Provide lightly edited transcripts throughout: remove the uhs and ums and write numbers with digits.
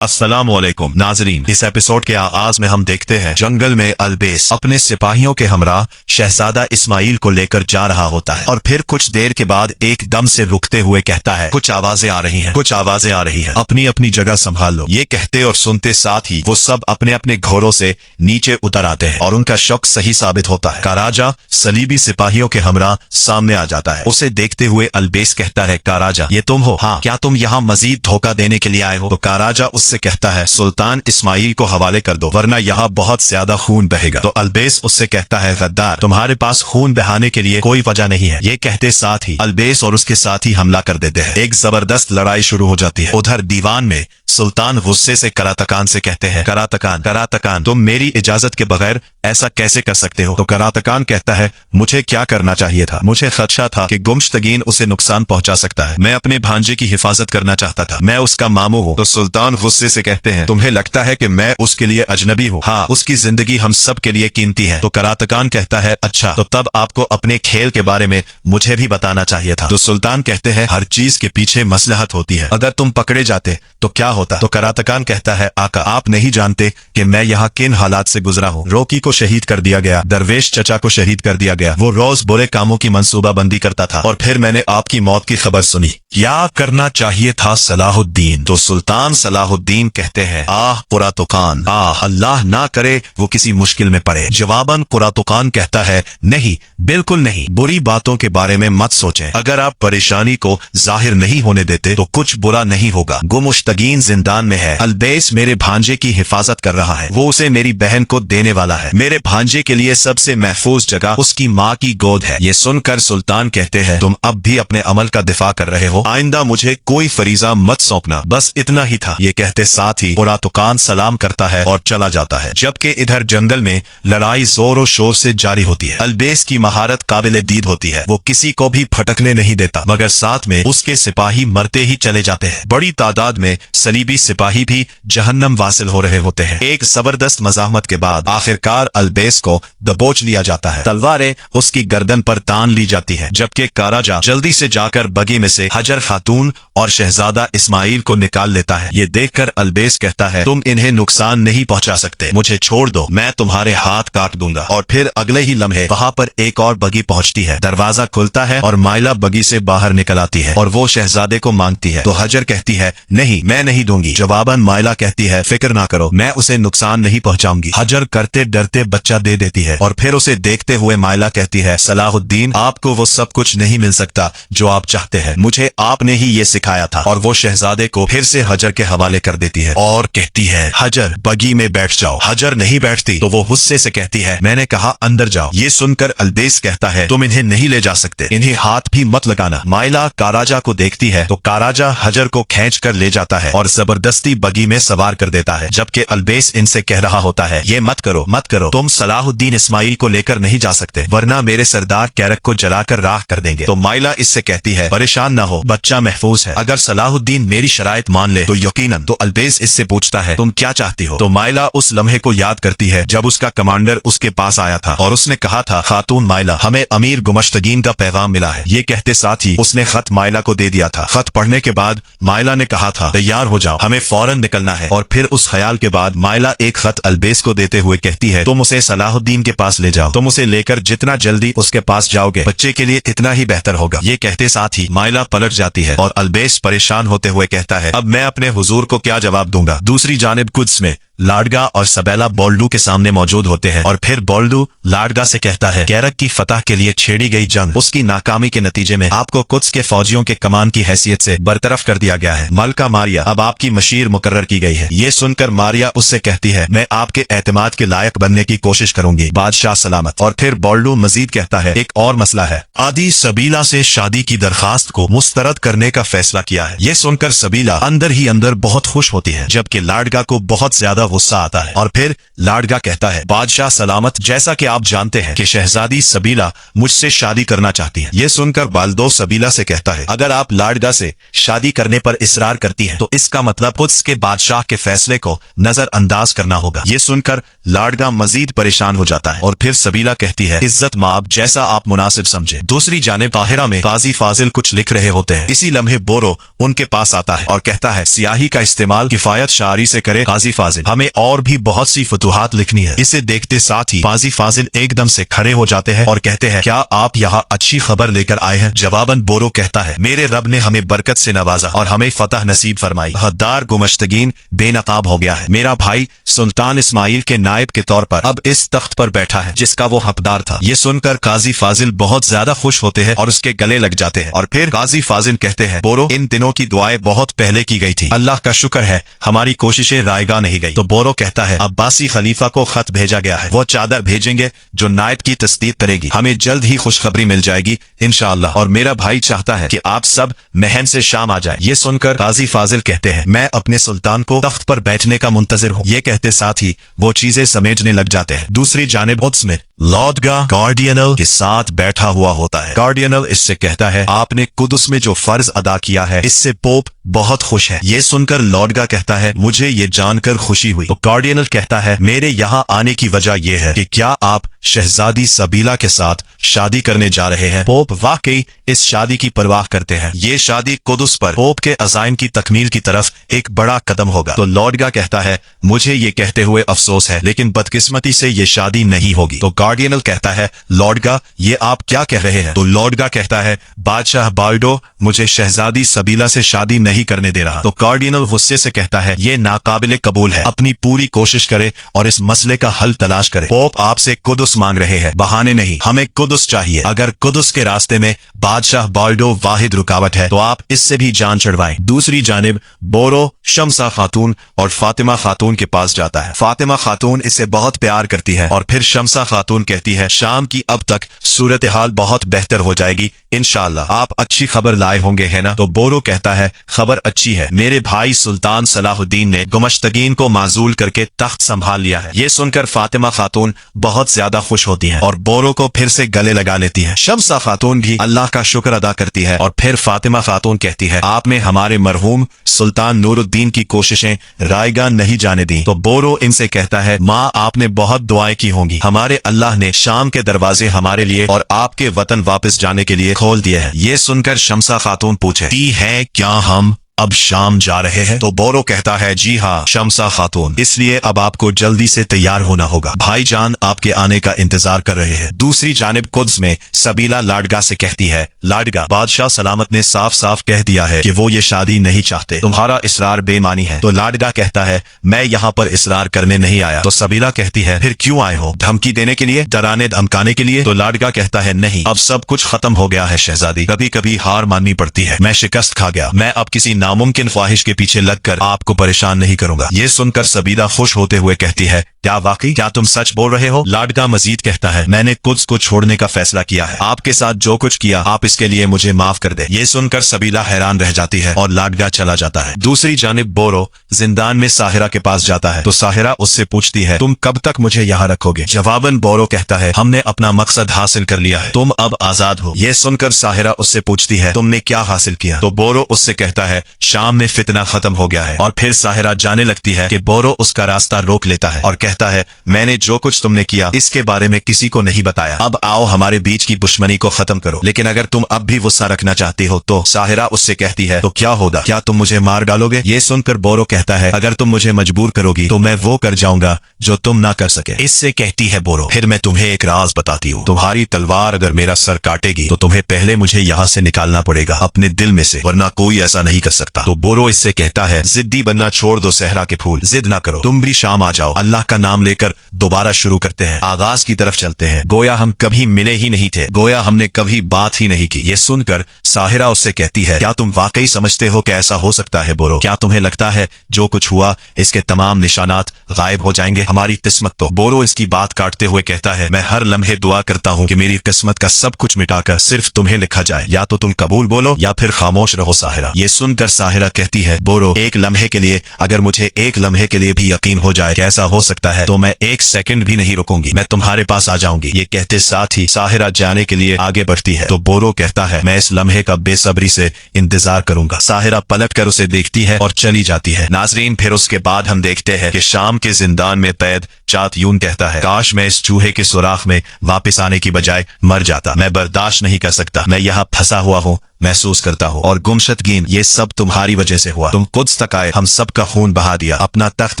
अस्सलामुअलैकुम नाजरीन, इस एपिसोड के आगाज में हम देखते हैं जंगल में अल्बेस अपने सिपाहियों के हमरा शहजादा इस्माइल को लेकर जा रहा होता है और फिर कुछ देर के बाद एकदम से रुकते हुए कहता है, कुछ आवाजें आ रही हैं, कुछ आवाजें आ रही हैं, अपनी अपनी जगह संभाल लो। ये कहते और सुनते साथ ही वो सब अपने अपने घोड़ों से नीचे उतर आते हैं और उनका शक सही साबित होता है। काराजा सलीबी सिपाहियों के हमरा सामने आ जाता है। उसे देखते हुए अल्बेस कहता है, काराजा ये तुम हो? हाँ, क्या तुम यहाँ मजीद धोखा देने के लिए आए हो? तो काराजा उससे कहता है, सुल्तान इस्माइल को हवाले कर दो वरना यहाँ बहुत ज्यादा खून बहेगा। तो अल्बेस उससे कहता है, गद्दार तुम्हारे पास खून बहाने के लिए कोई वजह नहीं है। ये कहते साथ ही अल्बेस और उसके साथी हमला कर देते हैं। एक जबरदस्त लड़ाई शुरू हो जाती है। उधर दीवान में सुल्तान गुस्से से करातकान से कहते हैं, करातकान करातकान तुम मेरी इजाजत के बगैर ऐसा कैसे कर सकते हो? तो करातकान कहता है, मुझे क्या करना चाहिए था? मुझे खदशा था कि गुम्शतगीन उसे नुकसान पहुंचा सकता है। मैं अपने भांजे की हिफाजत करना चाहता था। मैं उसका मामू हूँ। तो सुल्तान गुस्से से कहते हैं, तुम्हें लगता है कि मैं उसके लिए अजनबी हूँ? हाँ, उसकी जिंदगी हम सब के लिए कीमती है। तो करातकान कहता है, अच्छा तो तब आपको अपने खेल के बारे में मुझे भी बताना चाहिए था। तो सुल्तान कहते हैं, हर चीज के पीछे मसलहत होती है। अगर तुम पकड़े जाते तो क्या होता? तो करातकान कहता है, आका आप नहीं जानते कि मैं यहाँ किन हालात से गुजरा हूँ। रोकी को शहीद कर दिया गया, दरवेश चचा को शहीद कर दिया गया। वो रोज बुरे कामों की मंसूबाबंदी करता था और फिर मैंने आपकी मौत की खबर सुनी। क्या करना चाहिए था सलाहुद्दीन? तो सुल्तान सलाहुद्दीन कहते हैं, आह कुरातुकान, आह अल्लाह ना करे वो किसी मुश्किल में पड़े। जवाबन कुरातुकान कहता है, नहीं बिल्कुल नहीं, बुरी बातों के बारे में मत सोचें। अगर आप परेशानी को जाहिर नहीं होने देते तो कुछ बुरा नहीं होगा। गुमुश्तगीन जिंदान में है। अल्बेस मेरे भांजे की हिफाजत कर रहा है। वो उसे मेरी बहन को देने वाला है। मेरे भांजे के लिए सबसे महफूज जगह उसकी माँ की गोद है। ये सुनकर सुल्तान कहते हैं, तुम अब भी अपने अमल का दिफा कर रहे हो। आइंदा मुझे कोई फरीजा मत सौंपना। बस इतना ही था। ये कहते साथ ही कुरातुकान सलाम करता है और चला जाता है। जबकि इधर जंगल में लड़ाई जोर और शोर से जारी होती है। अल्बेस की महारत काबिल दीद होती है। वो किसी को भी फटकने नहीं देता, मगर साथ में उसके सिपाही मरते ही चले जाते हैं। बड़ी तादाद में सलीबी सिपाही भी जहन्नम वासिल हो रहे होते हैं। एक जबरदस्त मज़ाहमत के बाद आखिरकार अल्बेस को दबोच लिया जाता है। तलवारें उसकी गर्दन पर तान ली जाती है, जबकि काराजा जल्दी से जाकर बगी में से हजर खातून और शहजादा इस्माइल को निकाल लेता है। ये देखकर अल्बेस कहता है, तुम इन्हें नुकसान नहीं पहुंचा सकते, मुझे छोड़ दो, मैं तुम्हारे हाथ काट दूंगा। और फिर अगले ही लम्हे वहाँ पर एक और बगी पहुंचती है। दरवाजा खुलता है और माइला बगी से बाहर निकल आती है और वो शहजादे को मांगती है। तो हजर कहती है, नहीं मैं नहीं दूंगी। जवाबन माइला कहती है, फिक्र ना करो, मैं उसे नुकसान नहीं पहुंचाऊंगी। हजर करते डरते बच्चा दे देती है और फिर उसे देखते हुए माइला कहती है, सलाहुद्दीन आपको वो सब कुछ नहीं मिल सकता जो आप चाहते हैं, मुझे आपने ही ये सिखाया था। और वो शहजादे को फिर से हजर के हवाले कर देती है और कहती है, हजर बगी में बैठ जाओ। हजर नहीं बैठती तो वो गुस्से से कहती है, मैंने कहा अंदर जाओ। ये सुनकर अल्बेस कहता है, तुम इन्हें नहीं ले जा सकते, इन्हें हाथ भी मत लगाना। माइला काराजा को देखती है तो काराजा हजर को खींच कर ले जाता है और जबरदस्ती बगी में सवार कर देता है। जबकि अल्बेस इनसे कह रहा होता है, ये मत करो मत करो, तुम सलाहुद्दीन इस्माइल को लेकर नहीं जा सकते वरना मेरे सरदार कैरक को जलाकर राख कर देंगे। तो माइला इससे कहती है, परेशान न हो, बच्चा महफूज है। अगर सलाहुद्दीन मेरी शराइत मान ले तो यकीनन। तो अल्बेस इससे पूछता है, तुम क्या चाहती हो? तो माइला उस लम्हे को याद करती है जब उसका कमांडर उसके पास आया था और उसने कहा था, खातून माइला हमें अमीर गुमश्तगीन का पैगाम मिला है। ये कहते साथ ही उसने खत माइला को दे दिया था। खत पढ़ने के बाद माइला ने कहा था, तैयार हो जाओ, हमें फौरन निकलना है। और फिर उस ख्याल के बाद माइला एक खत अल्बेस को देते हुए कहती है, तुम उसे सलाहुद्दीन के पास ले जाओ, तुम उसे लेकर जितना जल्दी उसके पास जाओगे बच्चे के लिए इतना ही बेहतर होगा। ये कहते साथ ही माइला पलट जाती है और अल्बेस परेशान होते हुए कहता है, अब मैं अपने हुजूर को क्या जवाब दूंगा? दूसरी जानिब कुद्स में लाडगा और सबेला बोल्डू के सामने मौजूद होते हैं और फिर बोल्डू लाडगा से कहता है, कैरक की फतह के लिए छेड़ी गई जंग, उसकी नाकामी के नतीजे में आपको कुद्स के फौजियों के कमान की हैसियत से बरतरफ कर दिया गया है। मलका मारिया अब आपकी मशीर मुकर्रर की गई है। ये सुनकर मारिया उससे कहती है, मैं आपके एतमाद के लायक बनने की कोशिश करूंगी, बादशाह सलामत। और फिर बोल्डू मजीद कहता है, एक और मसला है, आदि सबीला से शादी की दरखास्त को मुस्तरद करने का फैसला किया है। ये सुनकर सबीला अंदर ही अंदर बहुत खुश होती है, जबकि लाडगा को बहुत ज्यादा गुस्सा आता है। और फिर लाडगा कहता है, बादशाह सलामत, जैसा कि आप जानते हैं कि शहजादी सबीला मुझसे शादी करना चाहती है। ये सुनकर बाल्दो सबीला से कहता है, अगर आप लाडगा से शादी करने पर इसरार करती हैं तो इसका मतलब कुद्स के बादशाह के फैसले को नजरअंदाज करना होगा। ये सुनकर लाडगा मजीद परेशान हो जाता है और फिर सबीला कहती है, इज्जत माब, जैसा आप मुनासिब समझे। दूसरी जानिब काहिरा में काजी फाजिल कुछ लिख रहे होते हैं। इसी लम्हे बोरो उनके पास आता है और कहता है, सियाही का इस्तेमाल किफायत शायरी से करे काजी फाजिल, हमें और भी बहुत सी फतूहात लिखनी है। इसे देखते साथ ही काजी फाजिल एकदम से खड़े हो जाते हैं और कहते हैं, क्या आप यहाँ अच्छी खबर लेकर आए हैं? जवाबन बोरो कहता है, मेरे रब ने हमें बरकत से नवाजा और हमें फतह नसीब फरमाई। हद्दार गुमश्तगीन बेनकाब हो गया है। मेरा भाई सुल्तान इस्माइल के नायब के तौर पर अब इस तख्त पर बैठा है जिसका वो हकदार था। ये सुनकर काजी फाजिल बहुत ज्यादा खुश होते हैं और उसके गले लग जाते हैं। और फिर काजी फाजिल कहते हैं, बोरो, इन दिनों की दुआएं बहुत पहले की गई थी, अल्लाह का शुक्र है हमारी कोशिशें रायगा नहीं गई। तो बोरो कहता है, अब्बासी खलीफा को खत भेजा गया है, वो चादर भेजेंगे जो नायब की तस्दीक करेगी। हमें जल्द ही खुशखबरी मिल जाएगी इंशाअल्लाह। और मेरा भाई चाहता है कि आप सब महन से शाम आ जाए। ये सुनकर काजी फाजिल कहते हैं, मैं अपने सुल्तान को तख्त पर बैठने का मुंतजिर हूँ। ये कहते साथ ही वो चीजें समेटने लग जाते हैं। दूसरी जानिब कुद्स में लाडगा गार्डियनल के साथ बैठा हुआ होता है। गार्डियनल इससे कहता है, आपने कुद्स में जो फर्ज अदा किया है इससे पोप बहुत खुश है। ये सुनकर लाडगा कहता है, मुझे ये जानकर खुशी हुई। तो गार्डियनल कहता है, मेरे यहाँ आने की वजह यह है कि क्या आप शहजादी सबीला के साथ शादी करने जा रहे हैं? पोप वाकई इस शादी की परवाह करते हैं। ये शादी कुद्स पर पोप के अज़ाइम की तकमील की तरफ एक बड़ा कदम होगा। तो लाडगा कहता है, मुझे ये कहते हुए अफसोस है लेकिन बदकिस्मती से ये शादी नहीं होगी। तो गार्डियनल कहता है, लाडगा, ये आप क्या कह रहे हैं? तो लाडगा कहता है, बादशाह बाल्डो मुझे शहजादी सबीला से शादी नहीं करने दे रहा। तो गार्डियनल गुस्से से कहता है, ये नाकाबिले कबूल है, अपनी पूरी कोशिश करे और इस मसले का हल तलाश करे। पोप आपसे कुद्स मांग रहे हैं, बहाने नहीं, हमें कुद्स चाहिए। अगर कुद्स के रास्ते में बादशाह बाल्डो वाहिद रुकावट है तो आप इससे भी जान चढ़वाएं। दूसरी जानिब बोरो शमसा खातून और फातिमा खातून के पास जाता है। फातिमा खातून इससे बहुत प्यार करती है और फिर शमसा खातून कहती है, शाम की अब तक सूरत हाल बहुत बेहतर हो जाएगी इंशाअल्लाह, आप अच्छी खबर लाए होंगे है ना? तो बोरो कहता है, खबर अच्छी है, मेरे भाई सुल्तान सलाहुद्दीन ने गुमश्तगीन को माजूल करके तख्त संभाल लिया है। ये सुनकर फातिमा खातून बहुत ज्यादा खुश होती है और बोरो को फिर से गले लगा लेती है। शमसा खातून भी अल्लाह का शुक्र अदा करती है और फिर फातिमा खातून कहती है, आपने हमारे मरहूम सुल्तान नूरुद्दीन की कोशिशें रायगा नहीं जाने दी। तो बोरो इनसे कहता है, माँ आपने बहुत दुआएं की होंगी, हमारे अल्लाह ने शाम के दरवाजे हमारे लिए और आपके वतन वापस जाने के लिए खोल दिए हैं। ये सुनकर शमसा खातून पूछती है, क्या हम अब शाम जा रहे हैं? तो बोरो कहता है, जी हाँ शमसा खातून, इसलिए अब आपको जल्दी से तैयार होना होगा, भाईजान आपके आने का इंतजार कर रहे हैं। दूसरी जानिब कुद्स में सबीला लाडगा से कहती है, लाडगा, बादशाह सलामत ने साफ साफ कह दिया है कि वो ये शादी नहीं चाहते, तुम्हारा इसरार बेमानी है। तो लाडगा कहता है, मैं यहाँ पर इसरार करने नहीं आया। तो सबीला कहती है, फिर क्यों आए हो? धमकी देने के लिए, डराने धमकाने के लिए? तो लाडगा कहता है, नहीं, अब सब कुछ खत्म हो गया है शहजादी, कभी कभी हार माननी पड़ती है, मैं शिकस्त खा गया, मैं अब किसी नामुमकिन ख्वाहिश के पीछे लगकर आपको परेशान नहीं करूंगा। ये सुनकर सबीला खुश होते हुए कहती है, क्या वाकई, क्या तुम सच बोल रहे हो? लाडगा मजीद कहता है, मैंने कुद्स को छोड़ने का फैसला किया है, आपके साथ जो कुछ किया आप इसके लिए मुझे माफ कर दे। ये सुनकर सबीला हैरान रह जाती है और लाडगा चला जाता है। दूसरी जानिब बोरो जिंदान में साहिरा के पास जाता है। तो साहिरा उससे पूछती है, तुम कब तक मुझे यहाँ रखोगे? जवाबन बोरो कहता है, हमने अपना मकसद हासिल कर लिया है, तुम अब आजाद हो। ये सुनकर साहिरा उससे पूछती है, तुमने क्या हासिल किया? तो बोरो उससे कहता है, शाम में फितना खत्म हो गया है। और फिर साहिरा जाने लगती है कि बोरो उसका रास्ता रोक लेता है और कहता है, मैंने जो कुछ तुमने किया इसके बारे में किसी को नहीं बताया, अब आओ हमारे बीच की दुश्मनी को खत्म करो। लेकिन अगर तुम अब भी गुस्सा रखना चाहती हो तो साहिरा उससे कहती है, तो क्या होगा, क्या तुम मुझे मार डालोगे? ये सुनकर बोरो कहता है, अगर तुम मुझे मजबूर करोगी तो मैं वो कर जाऊंगा जो तुम ना कर सके। इससे कहती है बोरो, फिर मैं तुम्हें एक राज बताती हूँ, तुम्हारी तलवार अगर मेरा सर काटेगी तो तुम्हें पहले मुझे यहाँ से निकालना पड़ेगा अपने दिल में से, वरना कोई ऐसा नहीं कर सकता। तो बोरो इससे कहता है, जिद्दी बनना छोड़ दो सहरा के फूल, जिद ना करो, तुम भी शाम आ जाओ, अल्लाह का नाम लेकर दोबारा शुरू करते हैं, आगाज की तरफ चलते हैं, गोया हम कभी मिले ही नहीं थे, गोया हमने कभी बात ही नहीं की। ये सुनकर साहिरा उससे कहती है, क्या तुम वाकई समझते हो कि ऐसा हो सकता है बोरो? क्या तुम्हें लगता है जो कुछ हुआ इसके तमाम निशानात गायब हो जाएंगे, हमारी किस्मत तो? बोरो इसकी बात काटते हुए कहता है, मैं हर लम्हे दुआ करता हूँ कि मेरी किस्मत का सब कुछ मिटाकर सिर्फ तुम्हें लिखा जाए, या तो तुम कबूल बोलो या फिर खामोश रहो साहिरा। ये सुनकर साहिरा कहती है, बोरो एक लम्हे के लिए, अगर मुझे एक लम्हे के लिए भी यकीन हो जाए कि ऐसा हो सकता है तो मैं एक सेकंड भी नहीं रुकूंगी, मैं तुम्हारे पास आ जाऊंगी। ये कहते साथ ही साहिरा जाने के लिए आगे बढ़ती है तो बोरो कहता है, मैं इस लम्हे का बेसब्री से इंतजार करूंगा। साहिरा पलट कर उसे देखती है और चली जाती है। नाजरीन, फिर उसके बाद हम देखते हैं कि शाम के जिंदान में कैद चात यून कहता है, काश मैं इस चूहे के सुराख में वापस आने की बजाय मर जाता। मैं बर्दाश्त नहीं कर सकता, मैं यहाँ फंसा हुआ हूँ, महसूस करता हूँ, और गुमशदगीन ये सब तुम्हारी वजह से हुआ। तुम कुछ तक आए, हम सब का खून बहा दिया, अपना तख्त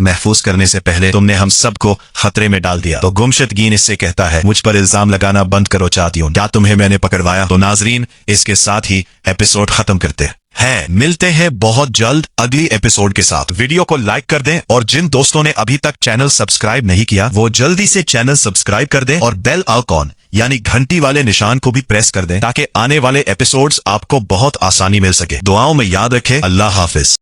महफूज करने से पहले तुमने हम सब को खतरे में डाल दिया। तो गुमशदगीन इससे कहता है, मुझ पर इल्जाम लगाना बंद करो चाहती हूँ, क्या तुम्हें मैंने पकड़वाया? तो नाजरीन, इसके साथ ही एपिसोड खत्म करते हैं। मिलते हैं बहुत जल्द अगली एपिसोड के साथ। वीडियो को लाइक कर दें और जिन दोस्तों ने अभी तक चैनल सब्सक्राइब नहीं किया वो जल्दी से चैनल सब्सक्राइब कर दें और बेल आइकॉन यानी घंटी वाले निशान को भी प्रेस कर दें ताकि आने वाले एपिसोड्स आपको बहुत आसानी मिल सके। दुआओं में याद रखें। अल्लाह हाफिज।